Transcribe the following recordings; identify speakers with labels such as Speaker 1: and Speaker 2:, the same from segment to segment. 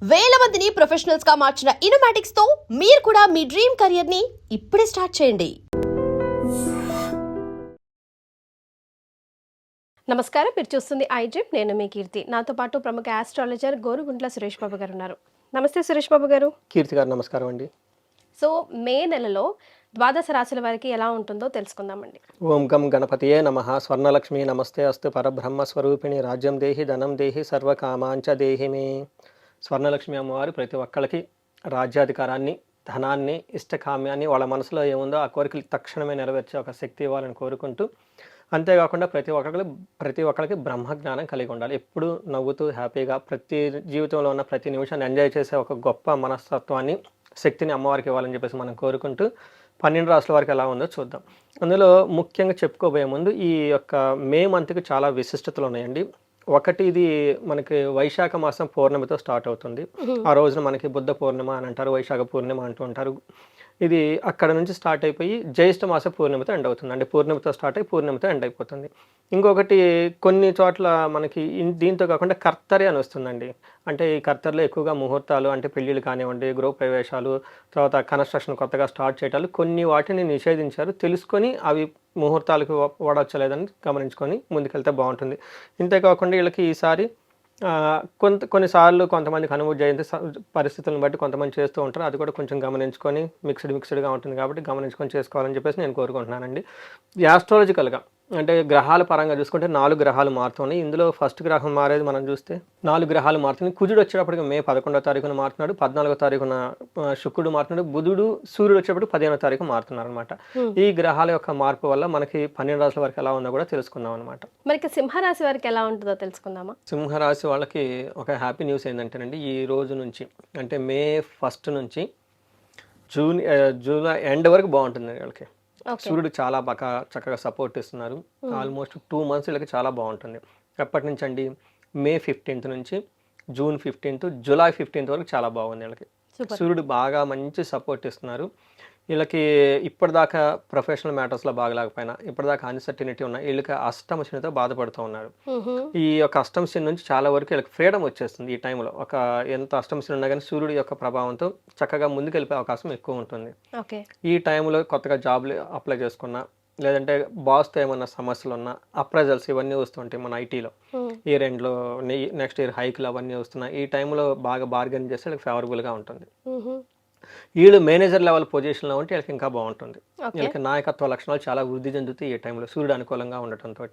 Speaker 1: వేల మందిని ప్రొఫెషనల్స్ గా మార్చిన ఇనోమాటిక్స్ తో మీరు కూడా మీ డ్రీమ్ కెరియర్ ని ఇప్పుడే స్టార్ట్ చేయండి.
Speaker 2: నమస్కారం, మీరు చూస్తుంది ఐడ్రీమ్. నేను మీ కీర్తి. నాతో పాటు ప్రముఖ ఆస్ట్రాలజర్ గోరుగుంట్ల సురేష్ బాబు గారు ఉన్నారు. నమస్తే సురేష్ బాబు గారు.
Speaker 3: కీర్తి గారు నమస్కారం అండి.
Speaker 2: సో మే నెలలో ద్వాదశ రాశుల వారికి ఎలా ఉంటుందో తెలుసుకుందామండి.
Speaker 3: ఓం గం గణపతియే నమః. స్వర్ణలక్ష్మి నమస్తే అస్తు. పరబ్రహ్మ స్వరూపిణి రాజ్యం దేహి ధనం దేహి సర్వకామాంచ దేహి మే. స్వర్ణలక్ష్మి అమ్మవారు ప్రతి ఒక్కళ్ళకి రాజ్యాధికారాన్ని, ధనాన్ని, ఇష్టకామ్యాన్ని, వాళ్ళ మనసులో ఏముందో ఆ కోరికలు తక్షణమే నెరవేర్చే ఒక శక్తి ఇవ్వాలని కోరుకుంటూ, అంతేకాకుండా ప్రతి ఒక్కరికి బ్రహ్మజ్ఞానం కలిగి ఉండాలి. ఎప్పుడు నవ్వుతూ హ్యాపీగా ప్రతి జీవితంలో ఉన్న ప్రతి నిమిషాన్ని ఎంజాయ్ చేసే ఒక గొప్ప మనస్తత్వాన్ని, శక్తిని అమ్మవారికి ఇవ్వాలని చెప్పేసి మనం కోరుకుంటూ 12 రాష్ట్రాల వరకు ఎలా ఉందో చూద్దాం. అందులో ముఖ్యంగా చెప్పుకోబోయే ముందు ఈ యొక్క మే మంత్కి చాలా విశిష్టతలు ఉన్నాయండి. ఒకటి, ఇది మనకి వైశాఖ మాసం పౌర్ణమితో స్టార్ట్ అవుతుంది. ఆ రోజున మనకి బుద్ధ పూర్ణిమ అని అంటారు, వైశాఖ పూర్ణిమ అంటూ ఉంటారు. ఇది అక్కడ నుంచి స్టార్ట్ అయిపోయి జ్యేష్ఠ మాస పూర్ణిమతో ఎండ్ అవుతుంది. అంటే పూర్ణిమతో స్టార్ట్ అయ్యి పూర్ణిమతో ఎండ్ అయిపోతుంది. ఇంకొకటి, కొన్ని చోట్ల మనకి దీంతో కాకుండా కర్తరి అని వస్తుందండి. అంటే ఈ కర్తరిలో ఎక్కువగా ముహూర్తాలు, అంటే పెళ్ళిళ్ళు కానివ్వండి, గృహ ప్రవేశాలు, తర్వాత కన్స్ట్రక్షన్ కొత్తగా స్టార్ట్ చేయటాలు, కొన్ని వాటిని నిషేధించారు. తెలుసుకొని అవి ముహూర్తాలకు వాడొచ్చలేదని గమనించుకొని ముందుకెళ్తే బాగుంటుంది. ఇంతేకాకుండా వీళ్ళకి ఈసారి కొన్నిసార్లు కొంతమందికి అనుభూతి జయంతి పరిస్థితులను బట్టి కొంతమంది చేస్తూ ఉంటారు. అది కూడా కొంచెం గమనించుకొని మిక్స్డ్గా ఉంటుంది కాబట్టి గమనించుకొని చేసుకోవాలని చెప్పేసి నేను కోరుకుంటున్నానండి. యాస్ట్రాలజికల్గా అంటే గ్రహాల పరంగా చూసుకుంటే 4 గ్రహాలు మారుతున్నాయి. ఇందులో ఫస్ట్ గ్రహం మారేది మనం చూస్తే 4 గ్రహాలు మారుతున్నాయి. కుజుడు వచ్చేటప్పటికి మే 11వ తారీఖున మారుతున్నాడు, 14వ తారీఖున శుక్రుడు మారుతున్నాడు, బుధుడు, సూర్యుడు వచ్చేటప్పుడు 15వ తారీఖు మారుతున్నారు అనమాట. ఈ గ్రహాల యొక్క మార్పు వల్ల మనకి 12 రాశుల వరకు ఎలా ఉందో కూడా తెలుసుకుందాం అనమాట.
Speaker 2: మనకి సింహరాశి వారికి ఎలా ఉంటుందో తెలుసుకుందామా?
Speaker 3: సింహరాశి వాళ్ళకి ఒక హ్యాపీ న్యూస్ ఏంటంటేనండి, ఈ రోజు నుంచి అంటే మే 1 నుంచి జూలై ఎండ్ వరకు బాగుంటుంది వాళ్ళకి. సూర్యుడు చాలా బాగా చక్కగా సపోర్ట్ ఇస్తున్నారు. ఆల్మోస్ట్ 2 మంత్స్ వీళ్ళకి చాలా బాగుంటుంది. ఎప్పటి నుంచి అండి? మే 15th నుంచి జూన్ 15th, జూలై 15th వరకు చాలా బాగుంది వీళ్ళకి. సూర్యుడు బాగా మంచి సపోర్ట్ ఇస్తున్నారు. వీళ్ళకి ఇప్పటిదాకా ప్రొఫెషనల్ మ్యాటర్స్లో బాగలేకపోయినా, ఇప్పటిదాకా అన్సర్టినిటీ ఉన్న వీళ్ళకి అష్టమ శనితో బాధపడుతూ ఉన్నారు. ఈ యొక్క అష్టమ శని నుంచి చాలా వరకు వీళ్ళకి ఫ్రీడమ్ వచ్చేస్తుంది. ఈ టైంలో ఎంత అష్టమ శని ఉన్నా కానీ సూర్యుడు యొక్క ప్రభావంతో చక్కగా ముందుకు వెళ్ళిపోయే అవకాశం ఎక్కువ ఉంటుంది. ఈ టైంలో కొత్తగా జాబ్లు అప్లై చేసుకున్నా, లేదంటే బాస్తో ఏమన్నా సమస్యలు ఉన్నా, అప్రైజల్స్ ఇవన్నీ వస్తుంటాయి మన ఐటీలో. ఇయర్ ఎండ్లో నెక్స్ట్ ఇయర్ హైక్లు అవన్నీ వస్తున్నాయి. ఈ టైంలో బాగా బార్గెన్ చేస్తే వీళ్ళకి ఫేవరబుల్గా ఉంటుంది. వీళ్ళు మేనేజర్ లెవెల్ పొజిషన్లో ఉంటే వీళ్ళకి ఇంకా బాగుంటుంది. వీళ్ళకి నాయకత్వ లక్షణాలు చాలా వృద్ధి చెందుతాయి ఈ టైంలో సూర్యుడు అనుకూలంగా ఉండటంతో.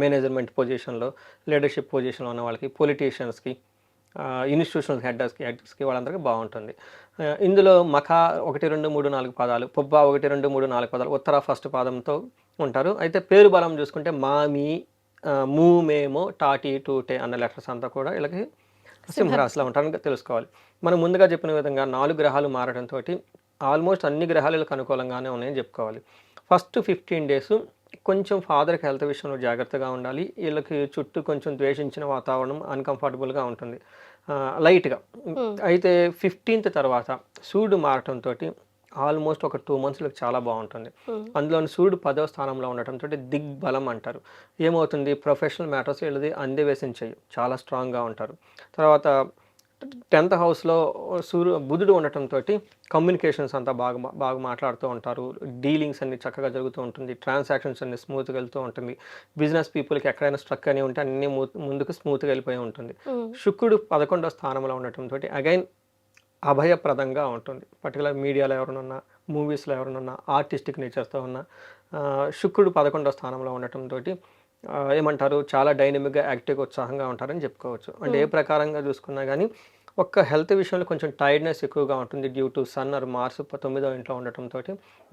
Speaker 3: మేనేజ్మెంట్ పొజిషన్లో, లీడర్షిప్ పొజిషన్లో ఉన్న వాళ్ళకి, పొలిటీషియన్స్కి, ఇన్స్టిట్యూషనల్ హెడ్స్కి వాళ్ళందరికీ బాగుంటుంది. ఇందులో మఖ 1, 2, 3, 4 పాదాలు, పుబ్బ 1, 2, 3, 4 పాదాలు, ఉత్తర ఫస్ట్ పాదంతో ఉంటారు. అయితే పేరు బలం చూసుకుంటే మామి, మూ, మేమో, టాటి, టూటే అన్న లెటర్స్ అంతా కూడా వీళ్ళకి సింహరాశిలో ఉంటారని తెలుసుకోవాలి. మనం ముందుగా చెప్పిన విధంగా 4 గ్రహాలు మారడంతో ఆల్మోస్ట్ అన్ని గ్రహాలకు అనుకూలంగానే ఉన్నాయని చెప్పుకోవాలి. ఫస్ట్ 15 days కొంచెం ఫాదర్కి హెల్త్ విషయంలో జాగ్రత్తగా ఉండాలి. వీళ్ళకి చుట్టూ కొంచెం ద్వేషించిన వాతావరణం, అన్కంఫర్టబుల్గా ఉంటుంది లైట్గా. అయితే 15th తర్వాత సూర్యుడు మారటంతో ఆల్మోస్ట్ ఒక 2 months చాలా బాగుంటుంది. అందులోని సూర్యుడు 10వ స్థానంలో ఉండటంతో దిగ్బలం అంటారు. ఏమవుతుంది? ప్రొఫెషనల్ మ్యాటర్స్ వీళ్ళది అందేవేసించయ్యి, చాలా స్ట్రాంగ్గా ఉంటారు. తర్వాత 10th హౌస్లో బుధుడు ఉండటంతో కమ్యూనికేషన్స్ అంతా బాగా మాట్లాడుతూ ఉంటారు. డీలింగ్స్ అన్ని చక్కగా జరుగుతూ ఉంటుంది. ట్రాన్సాక్షన్స్ అన్ని స్మూత్గా వెళ్తూ ఉంటుంది. బిజినెస్ పీపుల్కి ఎక్కడైనా స్ట్రక్ అని ఉంటే అన్ని ముందుకు స్మూత్గా వెళ్ళిపోయి ఉంటుంది. శుక్రుడు 11వ స్థానంలో ఉండటంతో అగైన్ అభయప్రదంగా ఉంటుంది. పర్టికులర్ మీడియాలో ఎవరైనా ఉన్నా, మూవీస్లో ఎవరైనా ఉన్నా, ఆర్టిస్టిక్ నేచర్తో ఉన్న శుక్రుడు 11వ స్థానంలో ఉండటంతో ఏమంటారు, చాలా డైనమిక్గా, యాక్టివ్గా, ఉత్సాహంగా ఉంటారని చెప్పుకోవచ్చు. అంటే ఏ ప్రకారంగా చూసుకున్నా కానీ ఒక్క హెల్త్ విషయంలో కొంచెం టైర్డ్నెస్ ఎక్కువగా ఉంటుంది due to Sun or Mars 9వ ఇంట్లో ఉండటంతో.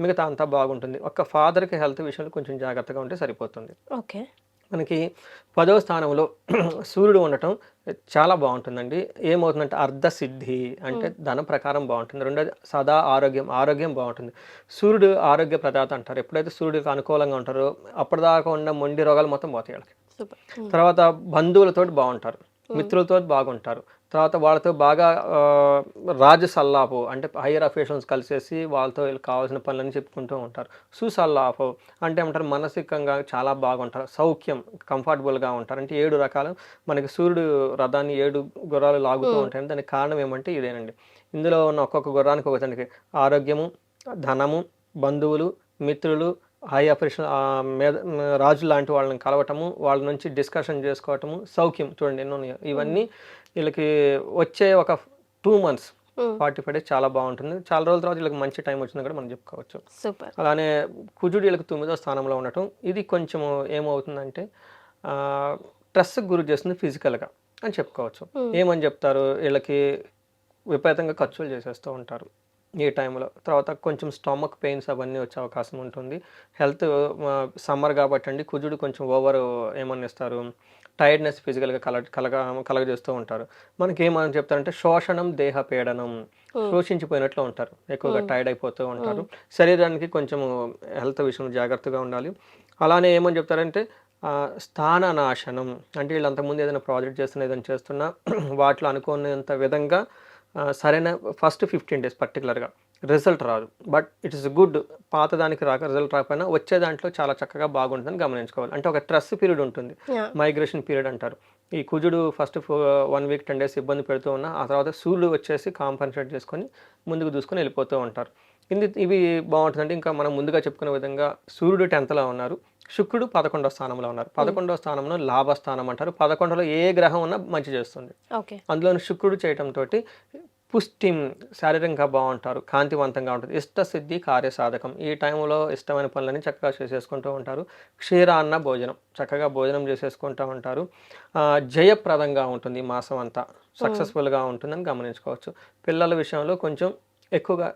Speaker 3: మిగతా అంతా బాగుంటుంది. ఒక్క ఫాదర్కి హెల్త్ విషయంలో కొంచెం జాగ్రత్తగా ఉంటే సరిపోతుంది. మనకి 10వ స్థానంలో సూర్యుడు ఉండటం చాలా బాగుంటుందండి. ఏమవుతుందంటే అర్ధసిద్ధి, అంటే ధన ప్రకారం బాగుంటుంది. రెండోది సదా ఆరోగ్యం బాగుంటుంది. సూర్యుడు ఆరోగ్య ప్రదాత అంటారు. ఎప్పుడైతే సూర్యుడికి అనుకూలంగా ఉంటారో అప్పటిదాకా ఉన్న మొండి రోగాలు మొత్తం పోతాయి వాళ్ళకి. తర్వాత బంధువులతో బాగుంటారు, మిత్రులతో బాగుంటారు. తర్వాత వాళ్ళతో బాగా రాజ సల్లాపు అంటే హైయర్ అఫీషియల్స్ కలిసేసి వాళ్ళతో వీళ్ళకి కావాల్సిన పనులని చెప్పుకుంటూ ఉంటారు. సుసల్లాపు అంటే ఏమంటారు, మానసికంగా చాలా బాగుంటారు, సౌఖ్యం కంఫర్టబుల్గా ఉంటారు. అంటే 7 రకాలు మనకి సూర్యుడు రథాన్ని 7 గుర్రాలు లాగుతూ ఉంటాయి. దానికి కారణం ఏమంటే ఇదేనండి. ఇందులో ఉన్న ఒక్కొక్క గుర్రానికి ఒకదానికి ఆరోగ్యము, ధనము, బంధువులు, మిత్రులు, హై అఫీషియల్ రాజు లాంటి వాళ్ళని కలవటము, వాళ్ళ నుంచి డిస్కషన్ చేసుకోవటము, సౌఖ్యం చూడండి ఎన్నో ఉన్నాయో. ఇవన్నీ వీళ్ళకి వచ్చే ఒక 2 months 45 days చాలా బాగుంటుంది. చాలా రోజుల తర్వాత వీళ్ళకి మంచి టైం వచ్చింది కూడా మనం చెప్పుకోవచ్చు.
Speaker 2: సూపర్.
Speaker 3: అలానే కుజుడు వీళ్ళకి 9వ స్థానంలో ఉండటం, ఇది కొంచెం ఏమవుతుందంటే స్ట్రెస్కి గురి చేస్తుంది ఫిజికల్గా అని చెప్పుకోవచ్చు. ఏమని చెప్తారు, వీళ్ళకి విపరీతంగా ఖర్చులు చేసేస్తూ ఉంటారు ఈ టైంలో. తర్వాత కొంచెం స్టమక్ పెయిన్స్ అవన్నీ వచ్చే అవకాశం ఉంటుంది. హెల్త్ సమ్మర్ కాబట్టి అండి కుజుడు కొంచెం ఓవర్ ఏమనిస్తారు, టైర్డ్నెస్ ఫిజికల్గా కలగజేస్తూ ఉంటారు. మనకి ఏమని చెప్తారంటే శోషణం దేహ పీడనం, శోషించిపోయినట్లు ఉంటారు, ఎక్కువగా టైర్డ్ అయిపోతూ ఉంటారు. శరీరానికి కొంచెం హెల్త్ విషయంలో జాగ్రత్తగా ఉండాలి. అలానే ఏమని చెప్తారంటే స్థాన నాశనం అంటే వీళ్ళు అంతకుముందు ఏదైనా ప్రాజెక్ట్ చేస్తున్నా ఏదైనా చేస్తున్నా వాటిలో అనుకున్నంత విధంగా సరైన ఫస్ట్ 15 days పర్టికులర్గా రిజల్ట్ రాదు. బట్ ఇట్ ఇస్ గుడ్, పాత దానికి రాక రిజల్ట్ రాకపోయినా వచ్చే దాంట్లో చాలా చక్కగా బాగుంటుందని గమనించుకోవాలి. అంటే ఒక స్ట్రెస్ పీరియడ్ ఉంటుంది, మైగ్రేషన్ పీరియడ్ అంటారు. ఈ కుజుడు ఫస్ట్ 1 week 10 days ఇబ్బంది పెడుతూ ఉన్నా ఆ తర్వాత సూర్యుడు వచ్చేసి కాంపన్సేట్ చేసుకొని ముందుకు దూసుకొని వెళ్ళిపోతూ ఉంటారు. ఇవి బాగుంటుందంటే ఇంకా మనం ముందుగా చెప్పుకునే విధంగా సూర్యుడు 10th ఉన్నారు, శుక్రుడు 11వ స్థానంలో ఉన్నారు. 11వ స్థానంలో లాభస్థానం అంటారు. 11లో ఏ గ్రహం ఉన్నా మంచి చేస్తుంది. అందులో శుక్రుడు చేయటంతో పుష్టిం శారీరకంగా బాగుంటారు, కాంతివంతంగా ఉంటుంది. ఇష్టసిద్ధి కార్యసాధకం, ఈ టైంలో ఇష్టమైన పనులని చక్కగా చేసేసుకుంటూ ఉంటారు. క్షీరాన్న భోజనం, చక్కగా భోజనం చేసేసుకుంటూ ఉంటారు. జయప్రదంగా ఉంటుంది, ఈ మాసం అంతా సక్సెస్ఫుల్గా ఉంటుందని గమనించుకోవచ్చు. పిల్లల విషయంలో కొంచెం ఎక్కువగా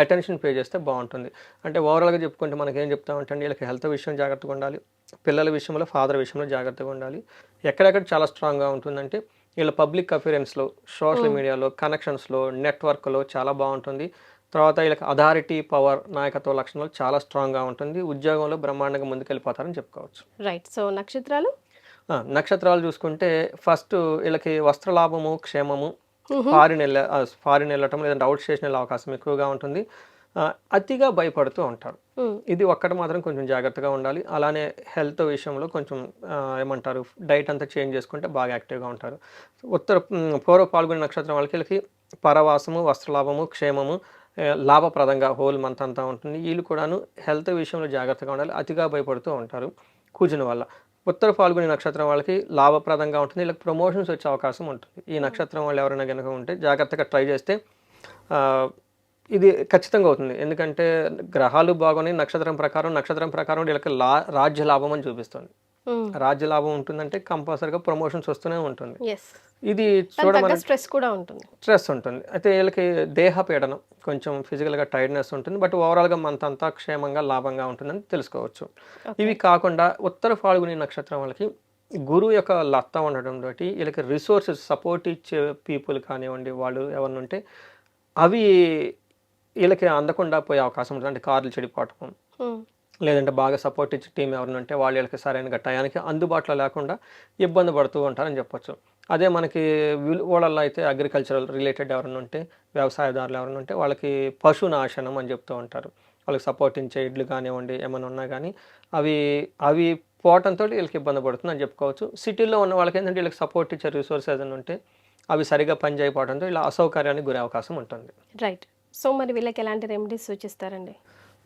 Speaker 3: అటెన్షన్ పే చేస్తే బాగుంటుంది. అంటే ఓవరాల్గా చెప్పుకుంటే మనకేం చెప్తామంటే వీళ్ళకి హెల్త్ విషయం జాగ్రత్తగా ఉండాలి, పిల్లల విషయంలో ఫాదర్ విషయంలో జాగ్రత్తగా ఉండాలి. ఎక్కడెక్కడ చాలా స్ట్రాంగ్గా ఉంటుందంటే వీళ్ళ పబ్లిక్ అఫియరెన్స్లో, సోషల్ మీడియాలో, కనెక్షన్స్లో, నెట్వర్క్లో చాలా బాగుంటుంది. తర్వాత వీళ్ళకి అథారిటీ, పవర్, నాయకత్వ లక్షణాలు చాలా స్ట్రాంగ్గా ఉంటుంది. ఉద్యోగంలో బ్రహ్మాండంగా ముందుకెళ్ళిపోతారని చెప్పుకోవచ్చు.
Speaker 2: రైట్. సో నక్షత్రాలు
Speaker 3: చూసుకుంటే ఫస్ట్ వీళ్ళకి వస్త్రలాభము, క్షేమము, ఫారిన్ వెళ్ళటం లేదంటే అవుట్ స్టేషన్ వెళ్ళే అవకాశం ఎక్కువగా ఉంటుంది. అతిగా భయపడుతూ ఉంటారు, ఇది ఒక్కటి మాత్రం కొంచెం జాగ్రత్తగా ఉండాలి. అలానే హెల్త్ విషయంలో కొంచెం ఏమంటారు డైట్ అంతా చేంజ్ చేసుకుంటే బాగా యాక్టివ్గా ఉంటారు. పూర్వ పాల్గొనే నక్షత్రం వీళ్ళకి పరవాసము, వస్త్రలాభము, క్షేమము, లాభప్రదంగా హోల్ మంత్ అంతా ఉంటుంది. వీళ్ళు కూడాను హెల్త్ విషయంలో జాగ్రత్తగా ఉండాలి, అతిగా భయపడుతూ ఉంటారు కుజుని వల్ల. ఉత్తర పాల్గొనే నక్షత్రం వాళ్ళకి లాభప్రదంగా ఉంటుంది, వీళ్ళకి ప్రమోషన్స్ వచ్చే అవకాశం ఉంటుంది. ఈ నక్షత్రం వాళ్ళు ఎవరైనా కనుక ఉంటే జాగ్రత్తగా ట్రై చేస్తే ఇది ఖచ్చితంగా అవుతుంది. ఎందుకంటే గ్రహాలు బాగున్నాయి, నక్షత్రం ప్రకారం వీళ్ళకి రాజ్య లాభం అని చూపిస్తుంది. రాజ్య లాభం ఉంటుందంటే కంపల్సరీగా ప్రమోషన్స్ వస్తూనే ఉంటుంది. ఇది చూడమని స్ట్రెస్ ఉంటుంది. అయితే వీళ్ళకి దేహ పీడనం, కొంచెం ఫిజికల్గా టైర్డ్నెస్ ఉంటుంది. బట్ ఓవరాల్గా మంత్ అంతా క్షేమంగా లాభంగా ఉంటుందని తెలుసుకోవచ్చు. ఇవి కాకుండా ఉత్తర ఫాల్గుని నక్షత్రం వాళ్ళకి గురువు యొక్క లత్త ఉండడం తోటి వీళ్ళకి రిసోర్సెస్ సపోర్ట్ ఇచ్చే పీపుల్ కానివ్వండి, వాళ్ళు ఎవరిని ఉంటే అవి వీళ్ళకి అందకుండా పోయే అవకాశం ఉంటుంది. అంటే కార్లు చెడిపోవటం, లేదంటే బాగా సపోర్ట్ ఇచ్చే టీం ఎవరైనా ఉంటే వాళ్ళు వీళ్ళకి సరైన టయానికి అందుబాటులో లేకుండా ఇబ్బంది పడుతూ ఉంటారని చెప్పొచ్చు. అదే మనకి ఊళ్ళల్లో అయితే అగ్రికల్చరల్ రిలేటెడ్ ఎవరైనా ఉంటే, వ్యవసాయదారులు ఎవరైనా ఉంటే వాళ్ళకి పశునాశనం అని చెప్తూ ఉంటారు. వాళ్ళకి సపోర్ట్ ఇచ్చే ఇడ్లు కానివ్వండి ఏమైనా ఉన్నా కానీ అవి పోవటంతో వీళ్ళకి ఇబ్బంది పడుతుంది అని చెప్పుకోవచ్చు. సిటీల్లో ఉన్న వాళ్ళకి ఏంటంటే వీళ్ళకి సపోర్ట్ ఇచ్చే రిసోర్స్ ఏదైనా ఉంటే అవి సరిగా పనిచేయకపోవడంతో ఇలా అసౌకర్యానికి గురే అవకాశం ఉంటుంది.
Speaker 2: రైట్. సో మరి వీళ్ళకి ఎలాంటి రెమెడీస్ సూచిస్తారండి?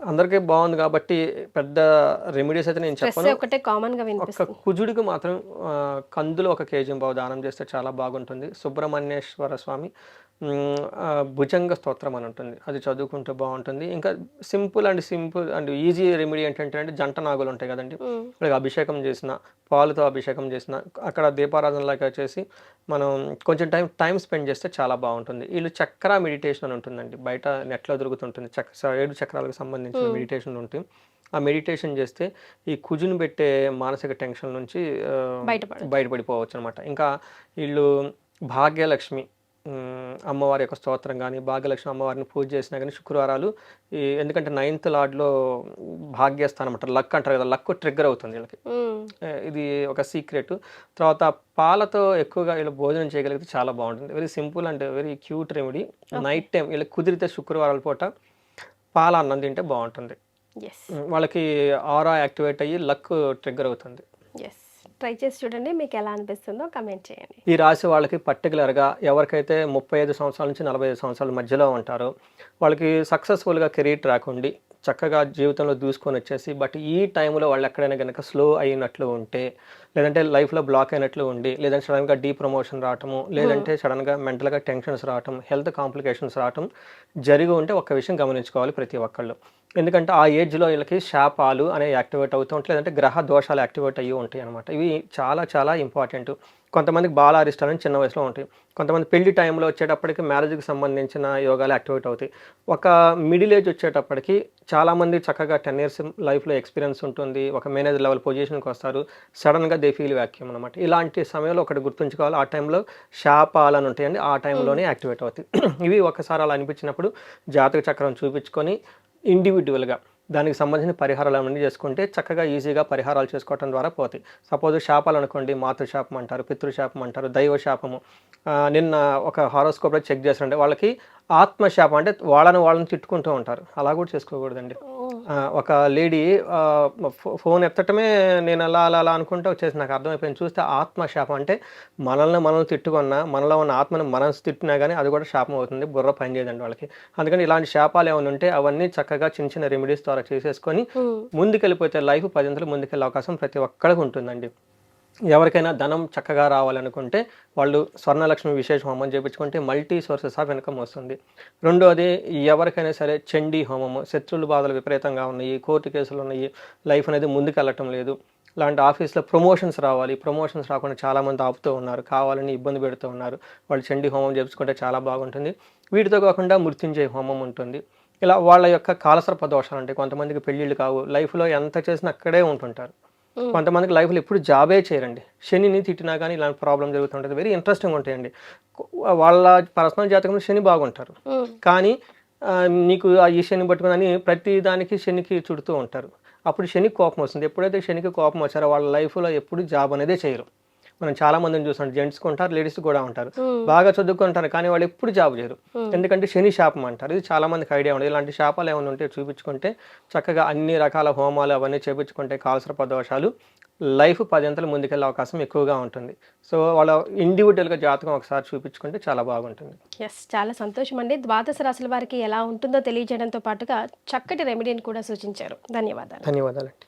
Speaker 3: అందరికీ బాగుంది కాబట్టి పెద్ద రెమెడీస్ అయితే నేను చెప్పను.
Speaker 2: ఒకటే కామన్ గా వినిపిస్తుంది.
Speaker 3: కుజుడికి మాత్రం కందులు 1 kg దానం చేస్తే చాలా బాగుంటుంది. సుబ్రహ్మణ్యేశ్వర స్వామి భుజంగ స్తోత్రం అని ఉంటుంది, అది చదువుకుంటే బాగుంటుంది. ఇంకా సింపుల్ అండ్ ఈజీ రెమెడీ ఏంటంటే జంట నాగులు ఉంటాయి కదండి, వాళ్ళకి అభిషేకం చేసిన, పాలుతో అభిషేకం చేసిన, అక్కడ దీపారాధనలాగా చేసి మనం కొంచెం టైం స్పెండ్ చేస్తే చాలా బాగుంటుంది. వీళ్ళు చక్ర మెడిటేషన్ అని ఉంటుందండి, బయట నెట్లో దొరుకుతుంటుంది. 7 చక్రాలకు సంబంధించిన మెడిటేషన్ ఉంటుంది. ఆ మెడిటేషన్ చేస్తే ఈ కుజుని పెట్టే మానసిక టెన్షన్ నుంచి బయటపడిపోవచ్చు అనమాట. ఇంకా వీళ్ళు భాగ్యలక్ష్మి అమ్మవారి యొక్క స్తోత్రం కానీ భాగ్యలక్ష్మి అమ్మవారిని పూజ చేసినా కానీ శుక్రవారాలు ఎందుకంటే 9th లార్డ్లో భాగ్యస్థానం అంటారు, లక్ అంటారు కదా, లక్ ట్రిగ్గర్ అవుతుంది వీళ్ళకి. ఇది ఒక సీక్రెట్. తర్వాత పాలతో ఎక్కువగా వీళ్ళు భోజనం చేయగలిగితే చాలా బాగుంటుంది. Very simple and very cute remedy. Night time వీళ్ళకి కుదిరితే శుక్రవారాల పూట పాల అన్నం తింటే బాగుంటుంది. వాళ్ళకి ఆరా యాక్టివేట్ అయ్యి లక్ ట్రిగ్గర్ అవుతుంది.
Speaker 2: ట్రై చేసి చూడండి, మీకు ఎలా అనిపిస్తుందో కమెంట్ చేయండి.
Speaker 3: ఈ రాశి వాళ్ళకి పర్టికులర్గా ఎవరికైతే 35 సంవత్సరాల నుంచి 45 సంవత్సరాల మధ్యలో ఉంటారో వాళ్ళకి సక్సెస్ఫుల్గా కెరీర్ ట్రాక్ ఉండి చక్కగా జీవితంలో దూసుకొని వచ్చేసి, బట్ ఈ టైంలో వాళ్ళు ఎక్కడైనా కనుక స్లో అయినట్లు ఉంటే, లేదంటే లైఫ్లో బ్లాక్ అయినట్లు ఉండి, లేదంటే సడన్గా డీ ప్రమోషన్ రావటము, లేదంటే సడన్గా మెంటల్గా టెన్షన్స్ రావటం, హెల్త్ కాంప్లికేషన్స్ రావటం జరిగి ఉంటే ఒక్క విషయం గమనించుకోవాలి ప్రతి ఒక్కళ్ళు. ఎందుకంటే ఆ ఏజ్లో వీళ్ళకి శాపాలు అనేవి యాక్టివేట్ అవుతూ ఉంటాయి, లేదంటే గ్రహ దోషాలు యాక్టివేట్ అయ్యి ఉంటాయి అనమాట. ఇవి చాలా చాలా ఇంపార్టెంట్. కొంతమందికి బాలారిష్టాలని చిన్న వయసులో ఉంటాయి, కొంతమంది పెళ్లి టైంలో వచ్చేటప్పటికి మ్యారేజ్కి సంబంధించిన యోగాలు యాక్టివేట్ అవుతాయి. ఒక మిడిల్ ఏజ్ వచ్చేటప్పటికి చాలామంది చక్కగా 10 years లైఫ్లో ఎక్స్పీరియన్స్ ఉంటుంది, ఒక మేనేజర్ లెవెల్ పొజిషన్కి వస్తారు, సడన్గా దే ఫీల్ వ్యాక్యూమ్ అనమాట. ఇలాంటి సమయంలో ఒకటి గుర్తుంచుకోవాలి, ఆ టైంలో శాపాలని ఉంటాయండి, ఆ టైంలోనే యాక్టివేట్ అవుతాయి. ఇవి ఒకసారి అలా అనిపించినప్పుడు జాతక చక్రం చూపించుకొని ఇండివిజువల్గా దానికి సంబంధించిన పరిహారాలు అవన్నీ చేసుకుంటే చక్కగా ఈజీగా పరిహారాలు చేసుకోవడం ద్వారా పోతాయి. సపోజ్ శాపాలు అనుకోండి, మాతృశాపం అంటారు, పితృశాపం అంటారు, దైవ శాపము. నిన్న ఒక హారోస్కోప్లో చెక్ చేస్తుంటే వాళ్ళకి ఆత్మశాపం, అంటే వాళ్ళని తిట్టుకుంటూ ఉంటారు, అలా కూడా చేసుకోకూడదండి. ఒక లేడీ ఫోన్ ఎత్తటమే నేను అలా అలా అలా అనుకుంటూ వచ్చేసి నాకు అర్థమైపోయింది. చూస్తే ఆత్మశాపం అంటే మనల్ని తిట్టుకున్నా, మనలో ఉన్న ఆత్మను మనం తిట్టినా కానీ అది కూడా శాపం అవుతుంది, బుర్ర పని చేయదండి వాళ్ళకి. అందుకని ఇలాంటి శాపాలు ఏమైనా ఉంటే అవన్నీ చక్కగా చిన్న చిన్న రెమెడీస్ ద్వారా చేసేసుకొని ముందుకెళ్ళిపోతే లైఫ్ 10 ముందుకెళ్ళే అవకాశం ప్రతి ఒక్కరికి ఉంటుందండి. ఎవరికైనా ధనం చక్కగా రావాలనుకుంటే వాళ్ళు స్వర్ణలక్ష్మి విశేష హోమం చేయించుకుంటే మల్టీ సోర్సెస్ ఆఫ్ ఇన్కమ్ వస్తుంది. రెండోది, ఎవరికైనా సరే చండీ హోమము, శత్రువుల బాధలు విపరీతంగా ఉన్నాయి, కోర్టు కేసులు ఉన్నాయి, లైఫ్ అనేది ముందుకెళ్ళటం లేదు, లాంటి ఆఫీస్లో ప్రమోషన్స్ రావాలి, ప్రమోషన్స్ రాకుండా చాలామంది ఆపుతూ ఉన్నారు, కావాలని ఇబ్బంది పెడుతూ ఉన్నారు, వాళ్ళు చండీ హోమం చేయించుకుంటే చాలా బాగుంటుంది. వీటితో కాకుండా మృత్యుంజయ హోమం ఉంటుంది. ఇలా వాళ్ళ యొక్క కాలసర్ప దోషాలు ఉంటాయి. కొంతమందికి పెళ్ళిళ్ళు కావు, లైఫ్లో ఎంత చేసినా అక్కడే ఉంటుంటారు. కొంతమందికి లైఫ్లో ఎప్పుడు జాబే చేయరండి, శనిని తిట్టినా కానీ ఇలాంటి ప్రాబ్లం జరుగుతుంటుంది. వెరీ ఇంట్రెస్టింగ్ ఉంటాయండి. వాళ్ళ పర్సనల్ జాతకంలో శని బాగుంటారు, కానీ నీకు ఈ శని పట్టుకుని ప్రతి దానికి శనికి చుడుతూ ఉంటారు. అప్పుడు శనికి కోపం వస్తుంది. ఎప్పుడైతే శనికి కోపం వచ్చారో వాళ్ళ లైఫ్లో ఎప్పుడు జాబ్ అనేదే చేయరు. మనం చాలా మందిని చూస్తాం, జెంట్స్కి ఉంటారు, లేడీస్ కూడా ఉంటారు, బాగా చదువుకుంటారు కానీ వాళ్ళు ఎప్పుడు జాబ్ చేయరు, ఎందుకంటే శని శాపం అంటారు. ఇది చాలా మందికి ఐడియా ఉండదు. ఇలాంటి శాపాలు ఏమైనా ఉంటే చూపించుకుంటే చక్కగా అన్ని రకాల హోమాలు అవన్నీ చేపించుకుంటే కాలసర్ప దోషాలు లైఫ్ 10 ముందుకెళ్ళే అవకాశం ఎక్కువగా ఉంటుంది. సో వాళ్ళ ఇండివిజువల్గా జాతకం ఒకసారి చూపించుకుంటే చాలా బాగుంటుంది.
Speaker 2: చాలా సంతోషం అండి. ద్వాదశ రాశుల వారికి ఎలా ఉంటుందో తెలియజేయడంతో పాటుగా చక్కటి రెమెడీని కూడా సూచించారు. ధన్యవాదాలు.
Speaker 3: ధన్యవాదాలండి.